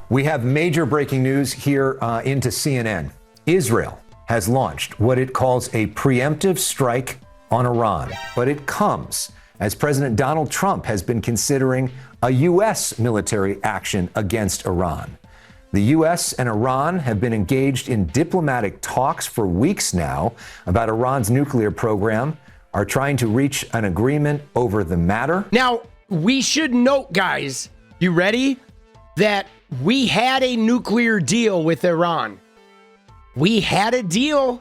We have major breaking news here into CNN. Israel has launched what it calls a preemptive strike on Iran, but it comes as President Donald Trump has been considering a U.S. military action against Iran. The U.S. and Iran have been engaged in diplomatic talks for weeks now about Iran's nuclear program, are trying to reach an agreement over the matter. Now, we should note, guys, you ready? That we had a nuclear deal with Iran. We had a deal.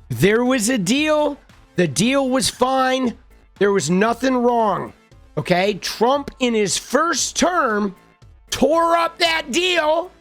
There was a deal. The deal was fine. There was nothing wrong. Okay? Trump, in his first term, tore up that deal.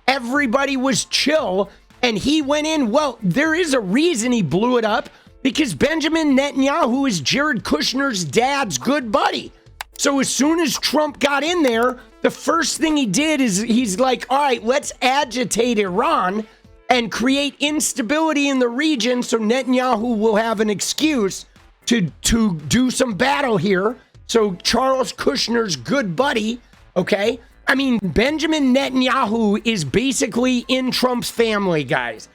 Everybody was chill. And he went in. Well, there is a reason he blew it up. Because Benjamin Netanyahu is Jared Kushner's dad's good buddy. So as soon as Trump got in there, the first thing he did is he's like, all right, let's agitate Iran and create instability in the region so Netanyahu will have an excuse to do some battle here. So Charles Kushner's good buddy, okay? I mean, Benjamin Netanyahu is basically in Trump's family, guys.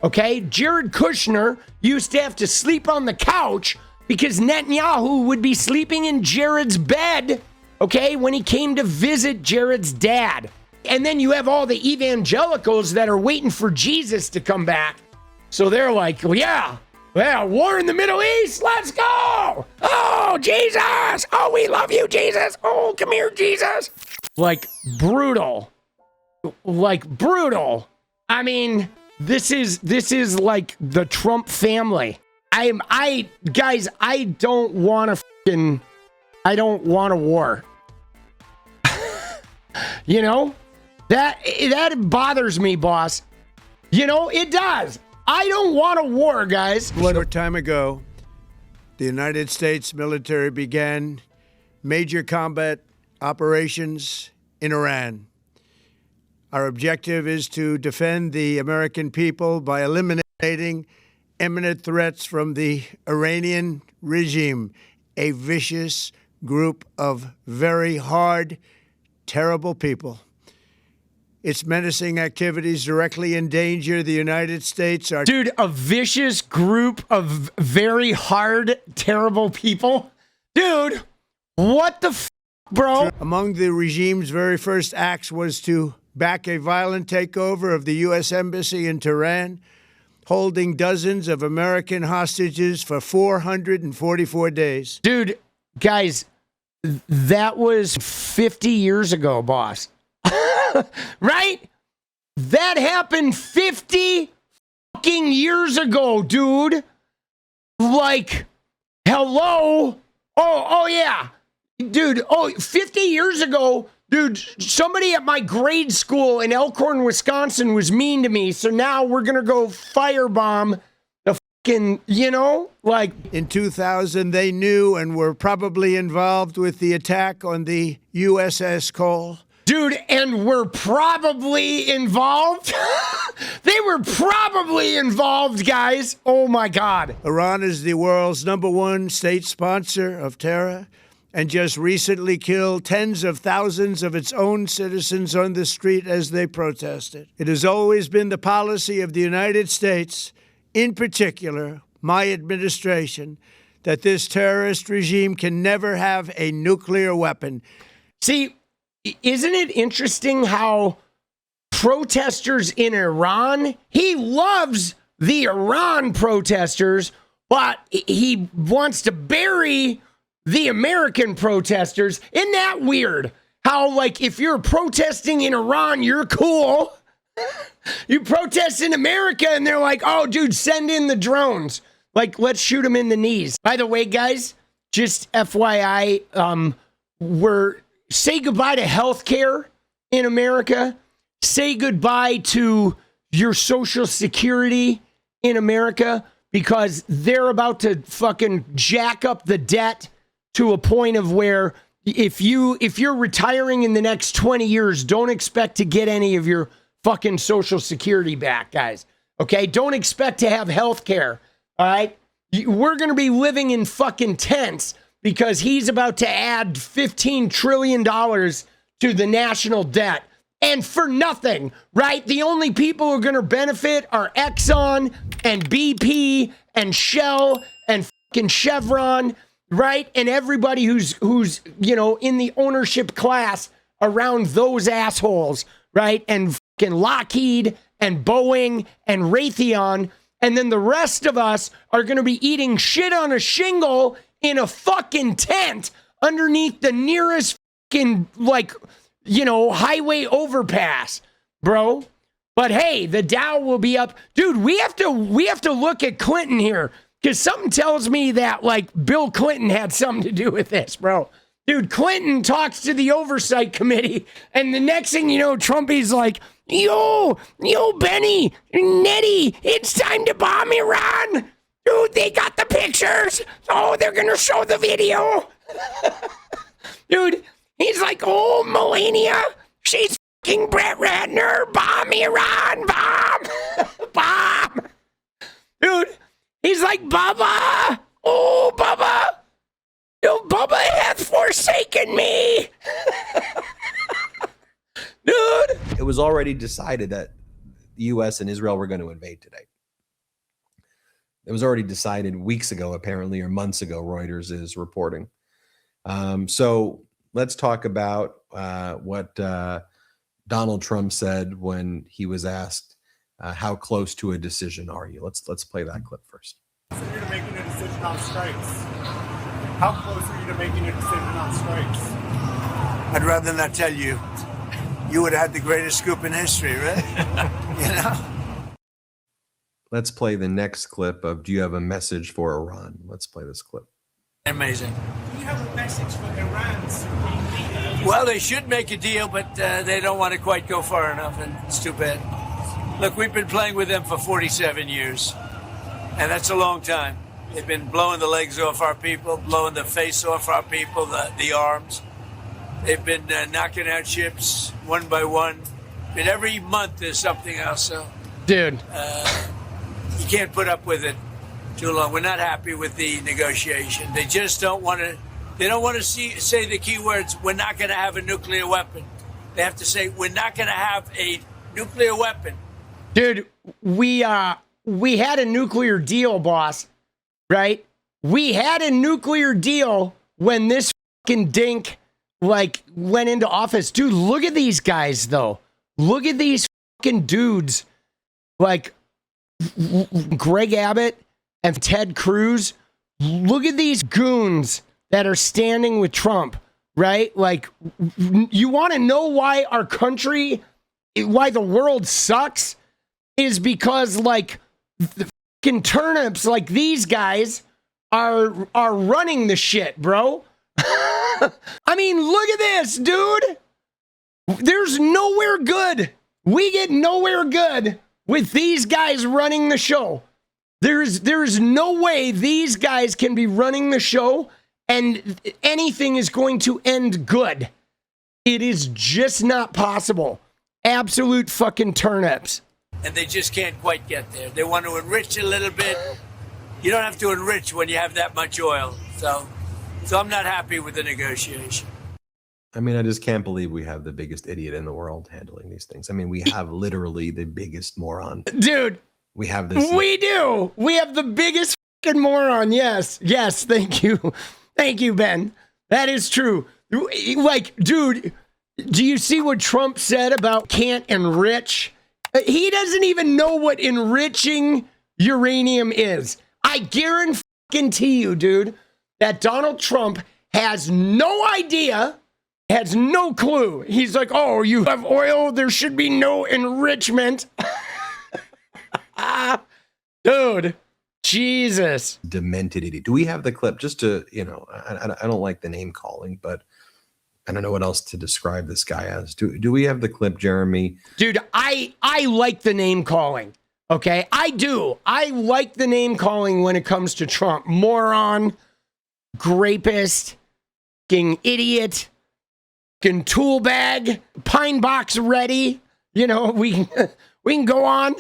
Okay? Jared Kushner used to have to sleep on the couch because Netanyahu would be sleeping in Jared's bed, okay, when he came to visit Jared's dad. And then you have all the evangelicals that are waiting for Jesus to come back. So they're like, well, yeah, war in the Middle East, let's go. Oh, Jesus. Oh, we love you, Jesus. Oh, come here, Jesus. Like, brutal. I mean, this is like the Trump family. Guys, I don't want a war. You know, that bothers me, boss. You know, it does. I don't want a war, guys. A short time ago, the United States military began major combat operations in Iran. Our objective is to defend the American people by eliminating imminent threats from the Iranian regime, a vicious group of very hard, terrible people. Its menacing activities directly endanger the United States. Dude, a vicious group of very hard, terrible people? Dude, what the f***, bro? Among the regime's very first acts was to back a violent takeover of the U.S. Embassy in Tehran, holding dozens of American hostages for 444 days. Dude, guys, that was 50 years ago, boss. Right? That happened 50 fucking years ago, dude. Like, hello? Oh yeah. Dude, 50 years ago, dude, somebody at my grade school in Elkhorn, Wisconsin was mean to me, so now we're going to go firebomb the fucking, you know, like. In 2000, they knew and were probably involved with the attack on the USS Cole. Dude, and were probably involved? They were probably involved, guys. Oh, my God. Iran is the world's #1 state sponsor of terror and just recently killed tens of thousands of its own citizens on the street as they protested. It has always been the policy of the United States, in particular, my administration, that this terrorist regime can never have a nuclear weapon. See, isn't it interesting how protesters in Iran, he loves the Iran protesters, but he wants to bury the American protesters? Isn't that weird? How, like, if you're protesting in Iran, you're cool. You protest in America and they're like, oh, dude, send in the drones. Like, let's shoot them in the knees. By the way, guys, just FYI, say goodbye to healthcare in America. Say goodbye to your Social Security in America, because they're about to fucking jack up the debt to a point of where if you're retiring in the next 20 years, don't expect to get any of your fucking Social Security back, guys. Okay? Don't expect to have healthcare. All right? We're going to be living in fucking tents because he's about to add $15 trillion to the national debt. and for nothing, right? The only people who are going to benefit are Exxon and BP and Shell and fucking Chevron, right? And everybody who's in the ownership class around those assholes, right? And fucking Lockheed and Boeing and Raytheon. And then the rest of us are going to be eating shit on a shingle in a fucking tent underneath the nearest fucking, highway overpass, bro. But hey, the Dow will be up. Dude, we have to look at Clinton here, because something tells me that, Bill Clinton had something to do with this, bro. Dude, Clinton talks to the oversight committee, and the next thing you know, Trumpy's like, yo, Benny, Nettie, it's time to bomb Iran. Dude, they got the pictures. Oh, they're going to show the video. Dude, he's like, oh, Melania, she's fucking Brett Ratner. Bomb Iran, bomb. Bomb. Dude, he's like, Bubba. Oh, Bubba. Yo, Bubba hath forsaken me. Dude. It was already decided that the U.S. and Israel were going to invade today. It was already decided weeks ago, apparently, or months ago, Reuters is reporting. So let's talk about what Donald Trump said when he was asked, how close to a decision are you? Let's play that clip first. So you're making a decision on strikes. How close are you to making a decision on strikes? I'd rather not tell you. You would have had the greatest scoop in history, right? You know? Let's play the next clip of, do you have a message for Iran? Let's play this clip. Amazing. Do you have a message for Iran's leader? Well, they should make a deal, but they don't want to quite go far enough, and it's too bad. Look, we've been playing with them for 47 years, and that's a long time. They've been blowing the legs off our people, blowing the face off our people, the arms. They've been knocking out ships one by one. And every month there's something else. So, dude, you can't put up with it too long. We're not happy with the negotiation. They just don't want to. They don't want to say the key words. We're not going to have a nuclear weapon. They have to say we're not going to have a nuclear weapon. Dude, we had a nuclear deal, boss. Right? We had a nuclear deal when this fucking dink went into office. Dude, look at these guys though. Look at these fucking dudes like Greg Abbott and Ted Cruz. Look at these goons that are standing with Trump, right? Like, you want to know why our country, why the world sucks, is because the fucking turnips like these guys are running the shit, bro. I mean, look at this, dude. There's nowhere good. We get nowhere good with these guys running the show. There's no way these guys can be running the show and anything is going to end good. It is just not possible. Absolute fucking turnips. And they just can't quite get there. They want to enrich a little bit. You don't have to enrich when you have that much oil. So I'm not happy with the negotiation. I mean, I just can't believe we have the biggest idiot in the world handling these things. I mean, we have literally the biggest moron. Dude. We have this. We do. We have the biggest fucking moron. Yes. Yes. Thank you. Thank you, Ben. That is true. Dude, do you see what Trump said about can't enrich? He doesn't even know what enriching uranium is. I guarantee you, dude, that Donald Trump has no idea, has no clue. He's like, oh, you have oil, there should be no enrichment. Dude, Jesus. Demented idiot. Do we have the clip? Just to, I don't like the name calling, but I don't know what else to describe this guy as. Do we have the clip, Jeremy? Dude, I like the name calling. Okay, I do. I like the name calling when it comes to Trump. Moron, grapist, king idiot, king tool bag, pine box ready. We can go on.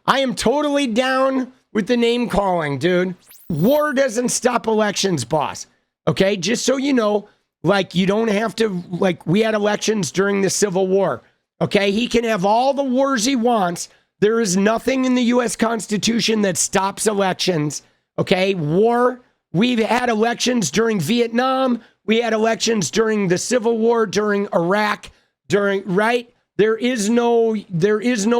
I am totally down with the name calling, dude. War doesn't stop elections, boss. Okay, just so you know, Like, you don't have to, like, we had elections during the Civil War. Okay, he can have all the wars he wants. There is nothing in the U.S. Constitution that stops elections. Okay, war. We've had elections during Vietnam. We had elections during the Civil War, during Iraq, right? There is no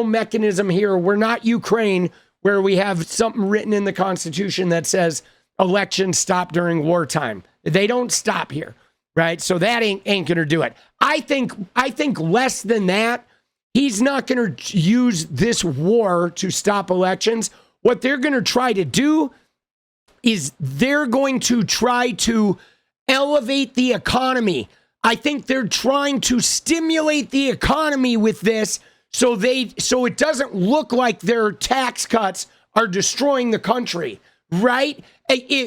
mechanism here. We're not Ukraine, where we have something written in the Constitution that says elections stop during wartime. They don't stop here, right? So that ain't gonna do it. I think less than that. He's not gonna use this war to stop elections. What they're gonna try to do is they're going to try to elevate the economy. I think they're trying to stimulate the economy with this so it doesn't look like their tax cuts are destroying the country, right?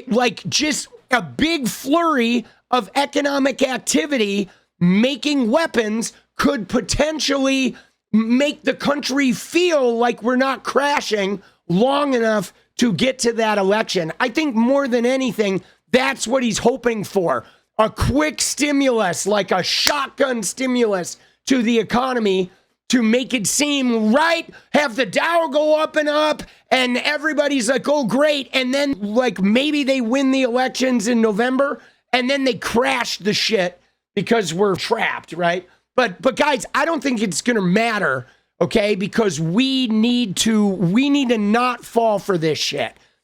Like just a big flurry of economic activity making weapons could potentially make the country feel like we're not crashing long enough to get to that election. I think more than anything, that's what he's hoping for. A quick stimulus, like a shotgun stimulus to the economy to make it seem right, have the Dow go up and up, and everybody's like, oh, great. And then like maybe they win the elections in November, and then they crash the shit because we're trapped, right? But guys, I don't think it's gonna matter, okay? Because we need to not fall for this shit.